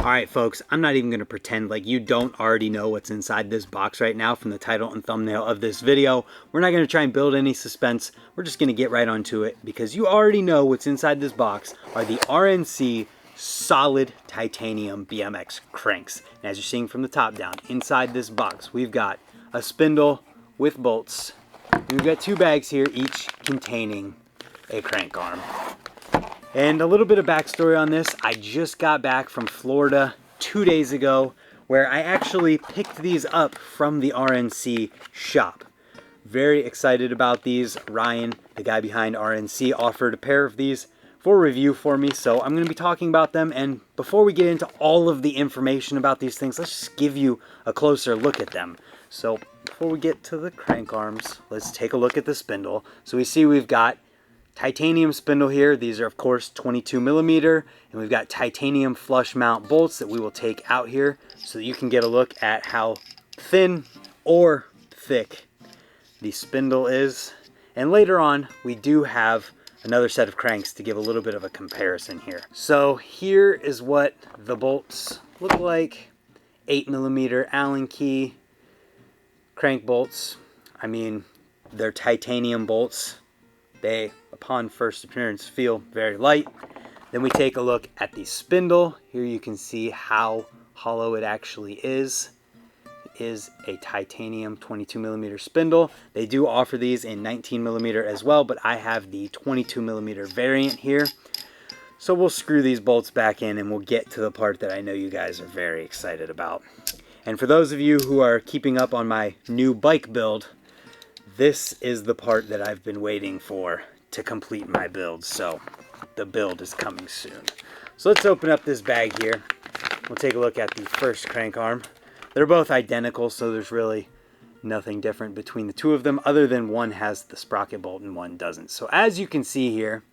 Alright folks, I'm not even going to pretend like you don't already know what's inside this box right now from the title and thumbnail of this video. We're not going to try and build any suspense. We're just going to get right onto it because you already know what's inside this box are the RNC solid titanium BMX cranks. And as you're seeing from the top down, inside this box we've got a spindle with bolts. We've got two bags here, each containing a crank arm. And a little bit of backstory on this. I just got back from Florida 2 days ago where I actually picked these up from the RNC shop. Very excited about these. Ryan, the guy behind RNC, offered a pair of these for review for me, so I'm going to be talking about them. And before we get into all of the information about these things, let's just give you a closer look at them. So before we get to the crank arms, let's take a look at the spindle. So we see we've got titanium spindle here. These are of course 22 millimeter, and we've got titanium flush mount bolts that we will take out here so that you can get a look at how thin or thick the spindle is. And later on we do have another set of cranks to give a little bit of a comparison here. So here is what the bolts look like. 8 millimeter Allen key crank bolts. I mean, they're titanium bolts. They, upon first appearance, feel very light. Then we take a look at the spindle. Here you can see how hollow it actually is. It is a titanium 22 millimeter spindle. They do offer these in 19 millimeter as well, but I have the 22 millimeter variant here. So we'll screw these bolts back in and we'll get to the part that I know you guys are very excited about. And for those of you who are keeping up on my new bike build, this is the part that I've been waiting for to complete my build. So the build is coming soon. So let's open up this bag here. We'll take a look at the first crank arm. They're both identical, so there's really nothing different between the two of them other than one has the sprocket bolt and one doesn't. So as you can see here,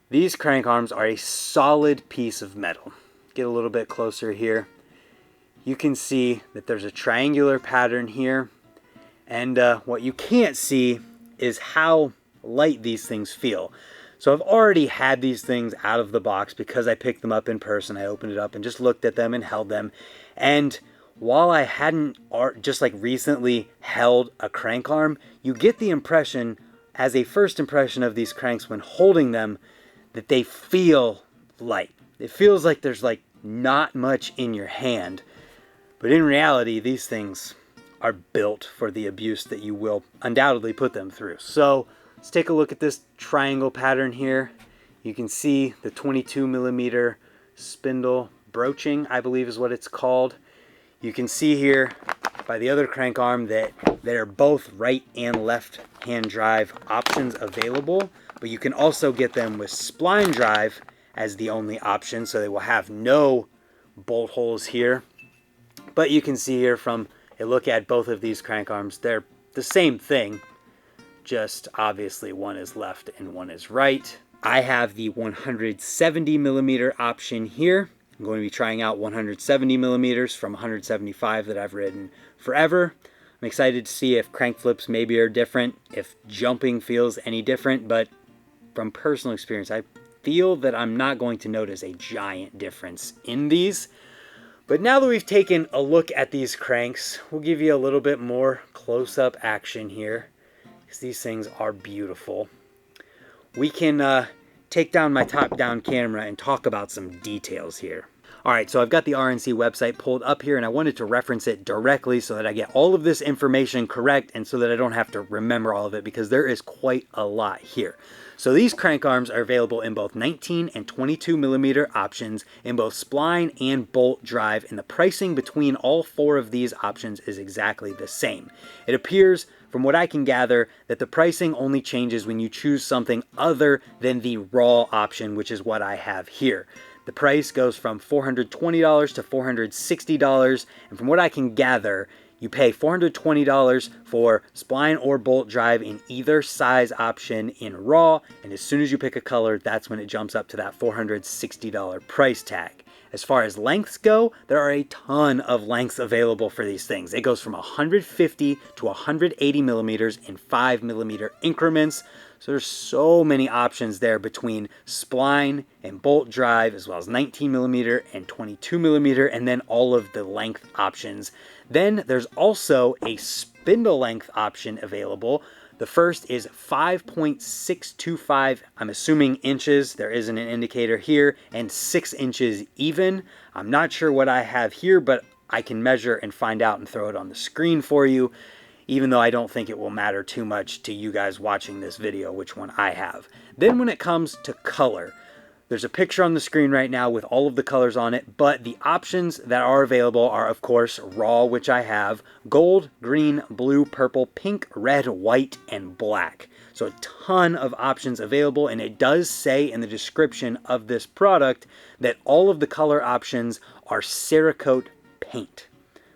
these crank arms are a solid piece of metal. Get a little bit closer here. You can see that there's a triangular pattern here. And what you can't see is how light these things feel. So I've already had these things out of the box because I picked them up in person. I opened it up and just looked at them and held them. And while I hadn't just like recently held a crank arm, you get the impression, as a first impression of these cranks when holding them, that they feel light. It feels like there's like not much in your hand. But in reality, these things are built for the abuse that you will undoubtedly put them through. So let's take a look at this triangle pattern here. You can see the 22 millimeter spindle broaching, I believe is what it's called. You can see here by the other crank arm that there are both right and left hand drive options available, but you can also get them with spline drive as the only option, so they will have no bolt holes here. But you can see here from a look at both of these crank arms, they're the same thing, just obviously one is left and one is right. I have the 170 millimeter option here. I'm going to be trying out 170 millimeters from 175 that I've ridden forever. I'm excited to see if crank flips maybe are different, if jumping feels any different, but from personal experience, I feel that I'm not going to notice a giant difference in these. But now that we've taken a look at these cranks, we'll give you a little bit more close-up action here, because these things are beautiful. We can take down my top-down camera and talk about some details here. Alright, so I've got the RNC website pulled up here, and I wanted to reference it directly so that I get all of this information correct and so that I don't have to remember all of it, because there is quite a lot here. So these crank arms are available in both 19 and 22 millimeter options, in both spline and bolt drive, and the pricing between all four of these options is exactly the same. It appears, from what I can gather, that the pricing only changes when you choose something other than the raw option, which is what I have here. The price goes from $420 to $460, and from what I can gather, you pay $420 for spline or bolt drive in either size option in raw, and as soon as you pick a color, that's when it jumps up to that $460 price tag. As far as lengths go, there are a ton of lengths available for these things. It goes from 150 to 180 millimeters in 5 millimeter increments. So there's so many options there between spline and bolt drive, as well as 19 millimeter and 22 millimeter, and then all of the length options. Then there's also a spindle length option available. The first is 5.625, I'm assuming inches, there isn't an indicator here, and 6 inches even. I'm not sure what I have here, but I can measure and find out and throw it on the screen for you, even though I don't think it will matter too much to you guys watching this video which one I have. Then when it comes to color, there's a picture on the screen right now with all of the colors on it, but the options that are available are, of course, raw, which I have, gold, green, blue, purple, pink, red, white, and black. So a ton of options available, and it does say in the description of this product that all of the color options are Cerakote paint.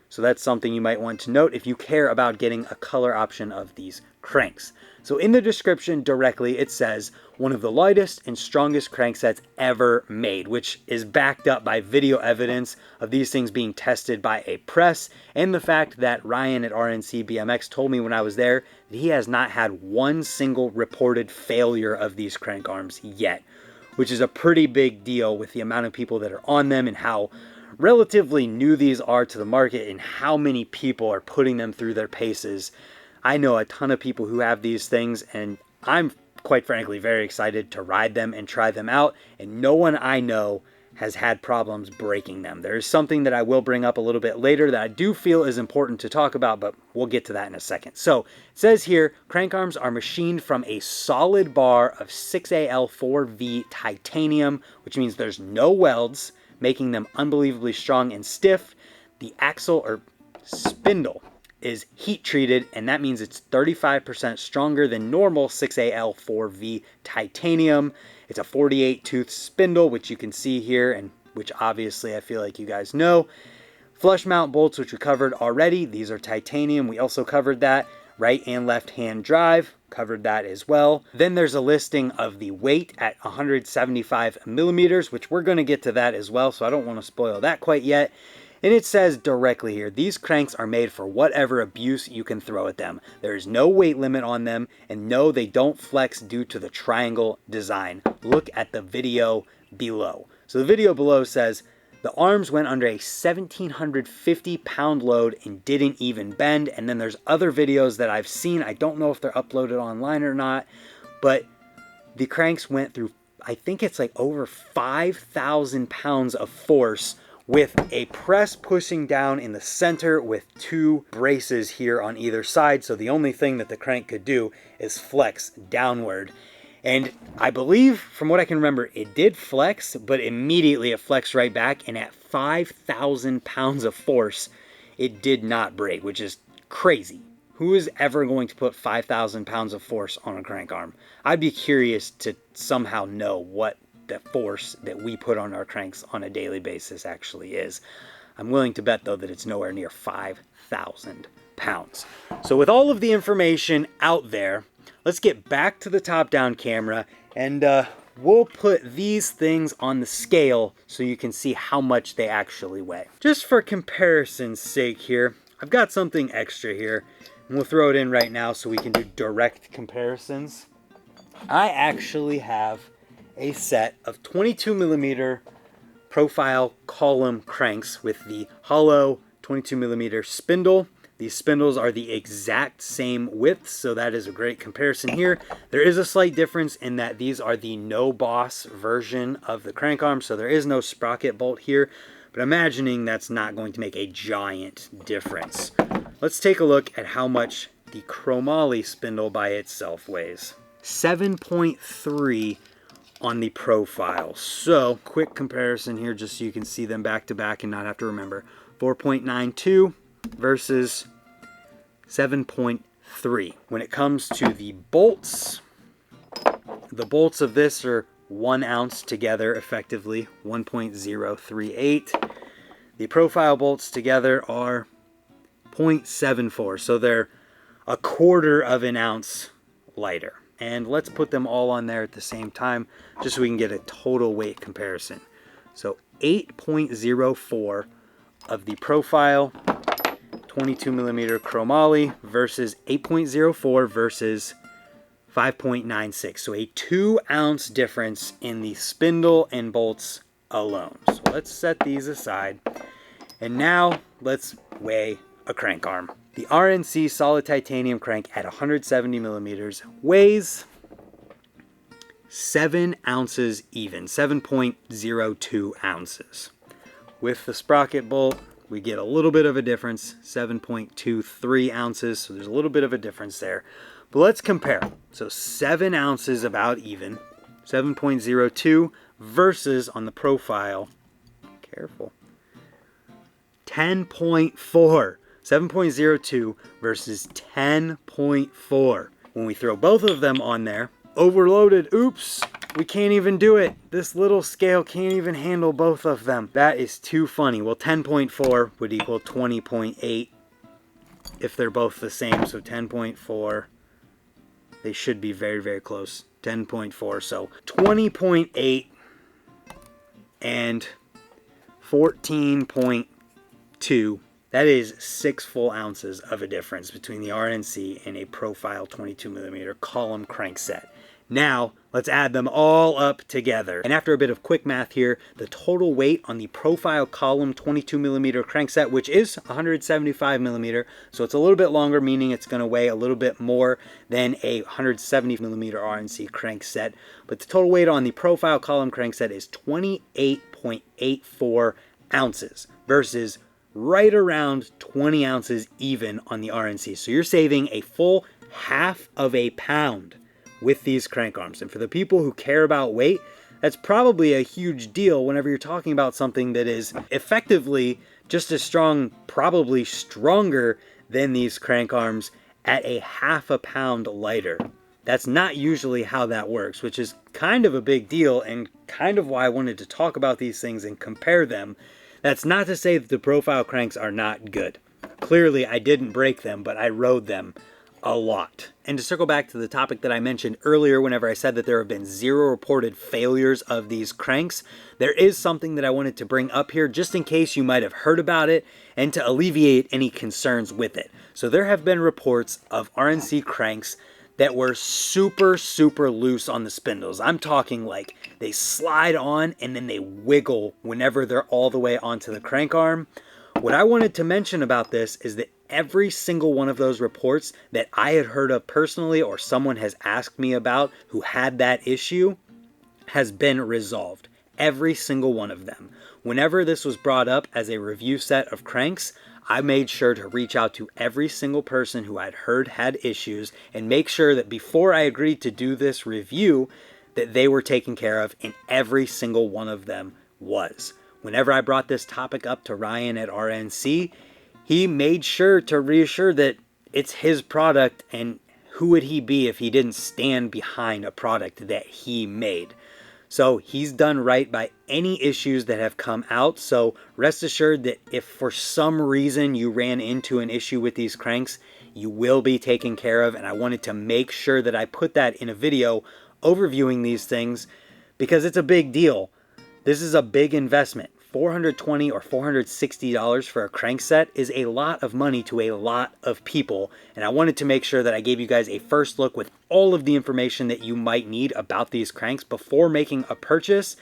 So that's something you might want to note if you care about getting a color option of these cranks. So in the description directly, it says, one of the lightest and strongest cranksets ever made, which is backed up by video evidence of these things being tested by a press, and the fact that Ryan at RNC BMX told me when I was there that he has not had one single reported failure of these crank arms yet, which is a pretty big deal with the amount of people that are on them and how relatively new these are to the market and how many people are putting them through their paces. I know a ton of people who have these things, and I'm quite frankly very excited to ride them and try them out, and no one I know has had problems breaking them. There's something that I will bring up a little bit later that I do feel is important to talk about, but we'll get to that in a second. So it says here, crank arms are machined from a solid bar of 6Al4V titanium, which means there's no welds, making them unbelievably strong and stiff. The axle or spindle is heat treated, and that means it's 35% stronger than normal 6Al4V titanium. It's a 48 tooth spindle, which you can see here, and which obviously I feel like you guys know. Flush mount bolts, which we covered already. These are titanium. We also covered that. Right and left hand drive, covered that as well. Then there's a listing of the weight at 175 millimeters, which we're going to get to that as well, so I don't want to spoil that quite yet. And it says directly here, these cranks are made for whatever abuse you can throw at them. There is no weight limit on them, and no, they don't flex due to the triangle design. Look at the video below. So the video below says, the arms went under a 1,750 pound load and didn't even bend. And then there's other videos that I've seen. I don't know if they're uploaded online or not, but the cranks went through, I think it's like over 5,000 pounds of force with a press pushing down in the center with 2 braces here on either side. So the only thing that the crank could do is flex downward. And I believe, from what I can remember, it did flex, but immediately it flexed right back. And at 5,000 pounds of force, it did not break, which is crazy. Who is ever going to put 5,000 pounds of force on a crank arm? I'd be curious to somehow know what the force that we put on our cranks on a daily basis actually is. I'm willing to bet, though, that it's nowhere near 5,000 pounds. So with all of the information out there, let's get back to the top-down camera, and we'll put these things on the scale so you can see how much they actually weigh. Just for comparison's sake here, I've got something extra here, and we'll throw it in right now so we can do direct comparisons. I actually have a set of 22 millimeter profile column cranks with the hollow 22 millimeter spindle. These spindles are the exact same width, so that is a great comparison here. There is a slight difference in that these are the no boss version of the crank arm, so there is no sprocket bolt here, but imagining that's not going to make a giant difference. Let's take a look at how much the chromoly spindle by itself weighs. 7.3 on the profile. So quick comparison here just so you can see them back to back and not have to remember. 4.92 versus 7.3. When it comes to the bolts of this are 1 ounce together, effectively 1.038. The profile bolts together are 0.74, so they're a quarter of an ounce lighter. And let's put them all on there at the same time just so we can get a total weight comparison. So 8.04 of the profile 22 millimeter chromoly versus 8.04 versus 5.96. So a 2 ounce difference in the spindle and bolts alone. So let's set these aside. And now let's weigh a crank arm. The RNC solid titanium crank at 170 millimeters weighs 7 ounces even, 7.02 ounces. With the sprocket bolt, we get a little bit of a difference, 7.23 ounces, so there's a little bit of a difference there. But let's compare. So 7 ounces about even, 7.02 versus on the profile, careful, 10.4. 7.02 versus 10.4. When we throw both of them on there, overloaded, oops, we can't even do it. This little scale can't even handle both of them. That is too funny. Well, 10.4 would equal 20.8 if they're both the same. So 10.4, they should be very, very close. 10.4, so 20.8 and 14.2. That is 6 full ounces of a difference between the RNC and a profile 22 millimeter column crank set. Now, let's add them all up together. And after a bit of quick math here, the total weight on the profile column 22 millimeter crank set, which is 175 millimeter, so it's a little bit longer, meaning it's going to weigh a little bit more than a 170 millimeter RNC crank set. But the total weight on the profile column crank set is 28.84 ounces versus right around 20 ounces even on the RNC. So you're saving a full half of a pound with these crank arms. And for the people who care about weight, that's probably a huge deal whenever you're talking about something that is effectively just as strong, probably stronger than these crank arms at a half a pound lighter. That's not usually how that works, which is kind of a big deal and kind of why I wanted to talk about these things and compare them. That's not to say that the profile cranks are not good. Clearly, I didn't break them, but I rode them a lot. And to circle back to the topic that I mentioned earlier, whenever I said that there have been 0 reported failures of these cranks, there is something that I wanted to bring up here just in case you might have heard about it and to alleviate any concerns with it. So there have been reports of RNC cranks that were super, super loose on the spindles. I'm talking like they slide on and then they wiggle whenever they're all the way onto the crank arm. What I wanted to mention about this is that every single one of those reports that I had heard of personally or someone has asked me about who had that issue has been resolved. Every single one of them. Whenever this was brought up as a review set of cranks, I made sure to reach out to every single person who I'd heard had issues and make sure that before I agreed to do this review, that they were taken care of, and every single one of them was. Whenever I brought this topic up to Ryan at RNC, he made sure to reassure that it's his product, and who would he be if he didn't stand behind a product that he made? So he's done right by any issues that have come out. So rest assured that if for some reason you ran into an issue with these cranks, you will be taken care of. And I wanted to make sure that I put that in a video overviewing these things because it's a big deal. This is a big investment. $420 or $460 for a crank set is a lot of money to a lot of people, and I wanted to make sure that I gave you guys a first look with all of the information that you might need about these cranks before making a purchase.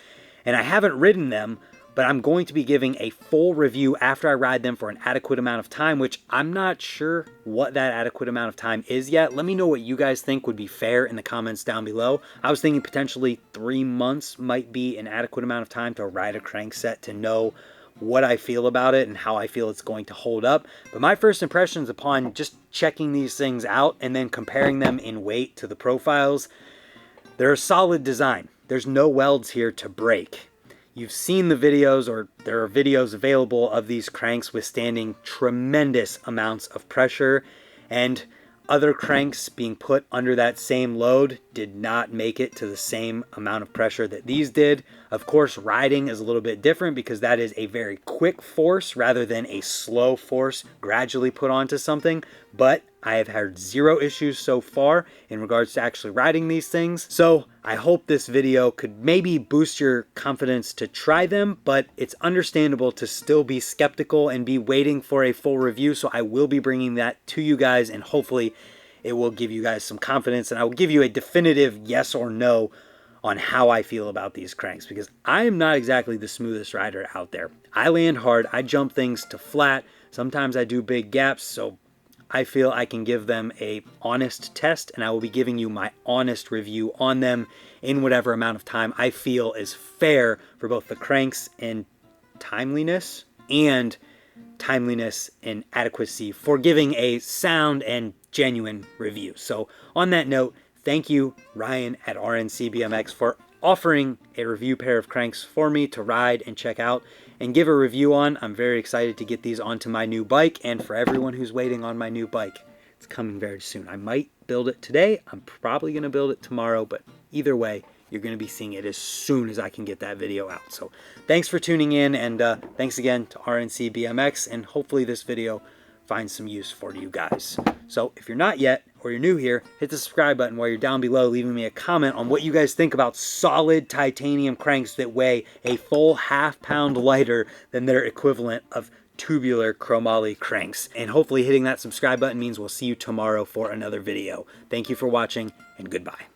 And I haven't ridden them, but I'm going to be giving a full review after I ride them for an adequate amount of time, which I'm not sure what that adequate amount of time is yet. Let me know what you guys think would be fair in the comments down below. I was thinking potentially 3 months might be an adequate amount of time to ride a crank set to know what I feel about it and how I feel it's going to hold up. But my first impressions upon just checking these things out and then comparing them in weight to the profiles, they're a solid design. There's no welds here to break. You've seen the videos, or there are videos available of these cranks withstanding tremendous amounts of pressure, and other cranks being put under that same load did not make it to the same amount of pressure that these did. Of course, riding is a little bit different because that is a very quick force rather than a slow force gradually put onto something, but I have had 0 issues so far in regards to actually riding these things. So I hope this video could maybe boost your confidence to try them, but it's understandable to still be skeptical and be waiting for a full review. So I will be bringing that to you guys, and hopefully it will give you guys some confidence, and I will give you a definitive yes or no on how I feel about these cranks, because I am not exactly the smoothest rider out there. I land hard, I jump things to flat, sometimes I do big gaps, so I feel I can give them a honest test, and I will be giving you my honest review on them in whatever amount of time I feel is fair for both the cranks and timeliness and adequacy for giving a sound and genuine review. So on that note, thank you, Ryan at RNC BMX, for offering a review pair of cranks for me to ride and check out and give a review on. I'm very excited to get these onto my new bike, and for everyone who's waiting on my new bike, it's coming very soon. I might build it today. I'm probably going to build it tomorrow, but either way, you're going to be seeing it as soon as I can get that video out. So thanks for tuning in, and thanks again to RNC BMX, and hopefully this video finds some use for you guys. So if you're not yet, or you're new here, hit the subscribe button while you're down below leaving me a comment on what you guys think about solid titanium cranks that weigh a full ½ pound lighter than their equivalent of tubular chromoly cranks. And hopefully hitting that subscribe button means we'll see you tomorrow for another video. Thank you for watching, and goodbye.